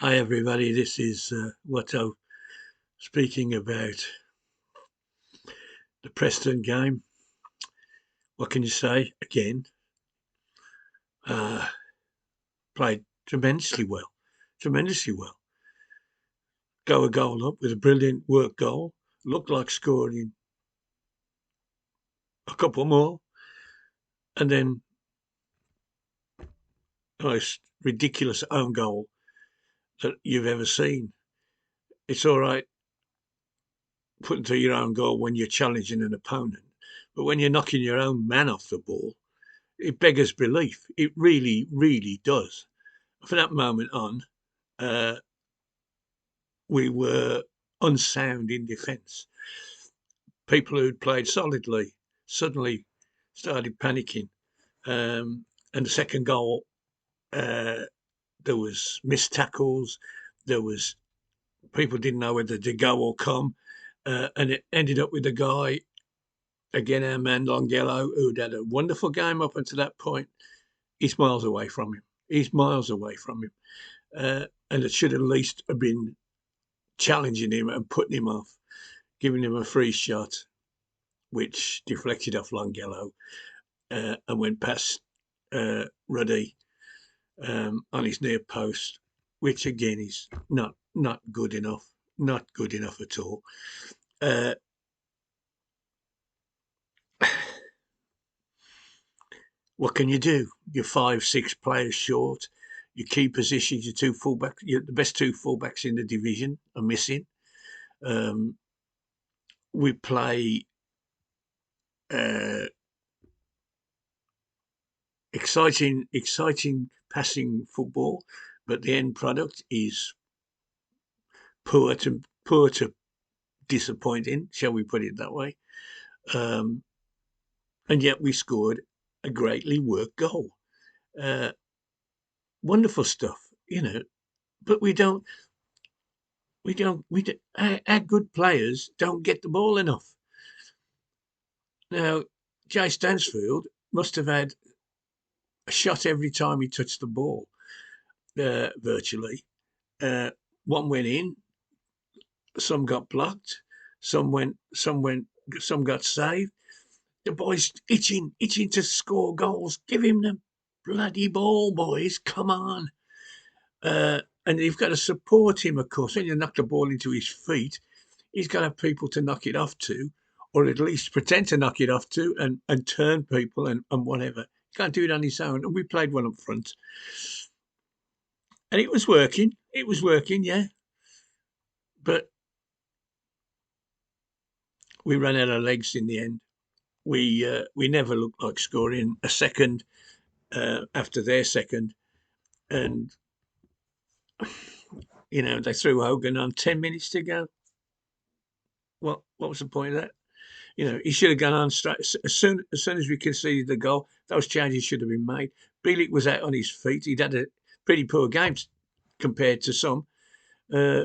Hi everybody, this is Watto speaking about the Preston game. What can you say? Again, uh, played tremendously well. Go a goal up with a brilliant work goal. Looked like scoring a couple more, and then the most ridiculous own goal that you've ever seen. It's all right putting to your own goal when you're challenging an opponent, but when you're knocking your own man off the ball, it beggars belief. It really, really does. From that moment on, uh, we were unsound in defence. People who'd played solidly suddenly started panicking. And the second goal, uh, there was missed tackles. There was people didn't know whether to go or come, and it ended up with a guy again, our man Longello, who'd had a wonderful game up until that point. He's miles away from him. He's miles away from him, and it should at least have been challenging him and putting him off, giving him a free shot, which deflected off Longello and went past Ruddy on his near post, which again is not good enough, not good enough at all. What can you do? You're 5, 6 players short. Your key positions, your two fullbacks, the best two fullbacks in the division are missing. We play uh, exciting passing football, but the end product is poor to disappointing, shall we put it that way? Um, and yet we scored a greatly worked goal. Uh, Wonderful stuff, you know. But our good players don't get the ball enough. Now, Jay Stansfield must have had a shot every time he touched the ball, virtually. Uh, One went in, some got blocked, some got saved. The boys itching to score goals. Give him the bloody ball, boys. Come on. And you've got to support him, of course. When you knock the ball into his feet, he's got to have people to knock it off to, or at least pretend to knock it off to and turn people and whatever. He can't do it on his own. And we played one up front. And it was working. It was working, yeah. But we ran out of legs in the end. We never looked like scoring a second after their second, and they threw Hogan on 10 minutes to go. What was the point of that? He should have gone on straight as soon as we conceded the goal. Those changes should have been made. Bielik was out on his feet. He'd had a pretty poor game compared to some, uh,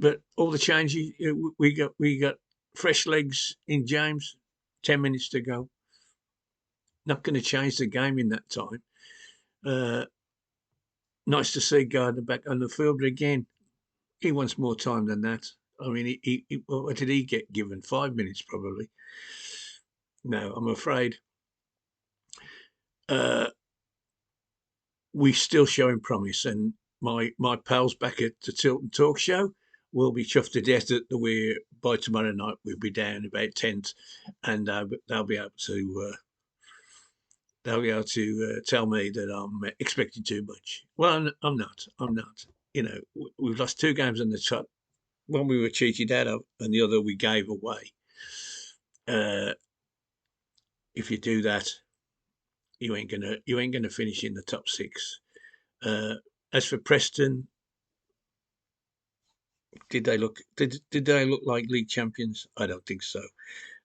but all the changes we got fresh legs in James. 10 minutes to go. Not going to change the game in that time. Nice to see Gardner back on the field, but again, he wants more time than that. I mean, what did he get given? 5 minutes probably. No, I'm afraid we're still showing promise. And my pals back at the Tilton Talk Show will be chuffed to death that we're by tomorrow night we'll be down about 10th, and they'll be able to tell me that I'm expecting too much. Well, I'm not. I'm not. We've lost 2 games on the trot. One we were cheated out of, and the other we gave away. If you do that, you ain't gonna finish in the top 6. As for Preston, did they look like league champions? I don't think so.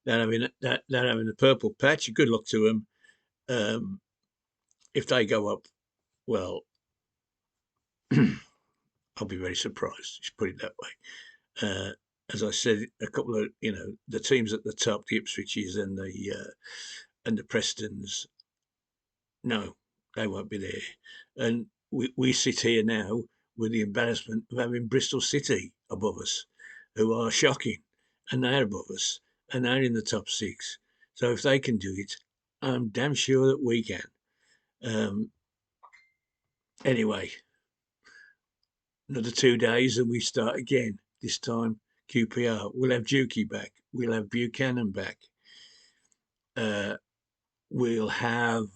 They're having a purple patch. Good luck to them. If they go up, well, I'll be very surprised. Just put it that way. As I said, a couple of the teams at the top, the Ipswiches and the Prestons. No, they won't be there. And we sit here now with the embarrassment of having Bristol City above us, who are shocking, and they're above us, and they're in the top six. So if they can do it, I'm damn sure that we can. Anyway, another 2 days and we start again. This time, QPR. We'll have Dukey back. We'll have Buchanan back. We'll have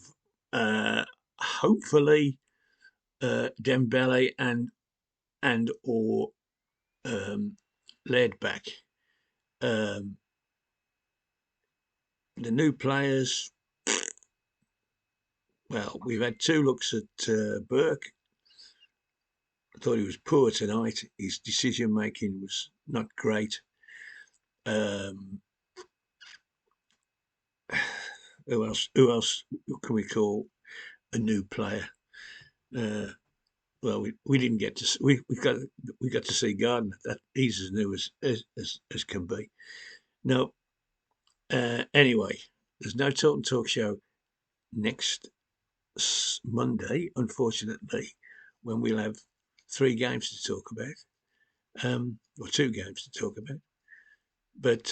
hopefully Dembele and or Led back. The new players. Well, we've had 2 looks at Burke. I thought he was poor tonight. His decision making was not great. Who else? Who else can we call a new player? Well, we didn't get to we got to see Gardner. That he's as new as can be. No. Anyway, there's no Tilton Talk Show next Monday, unfortunately, when we'll have 3 games to talk about, or 2 games to talk about. But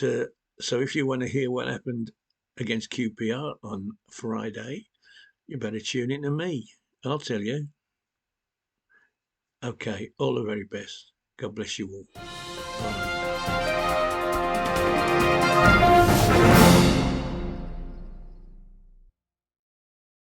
so if you want to hear what happened against QPR on Friday, you better tune in to me. I'll tell you. Okay, all the very best. God bless you all. Bye.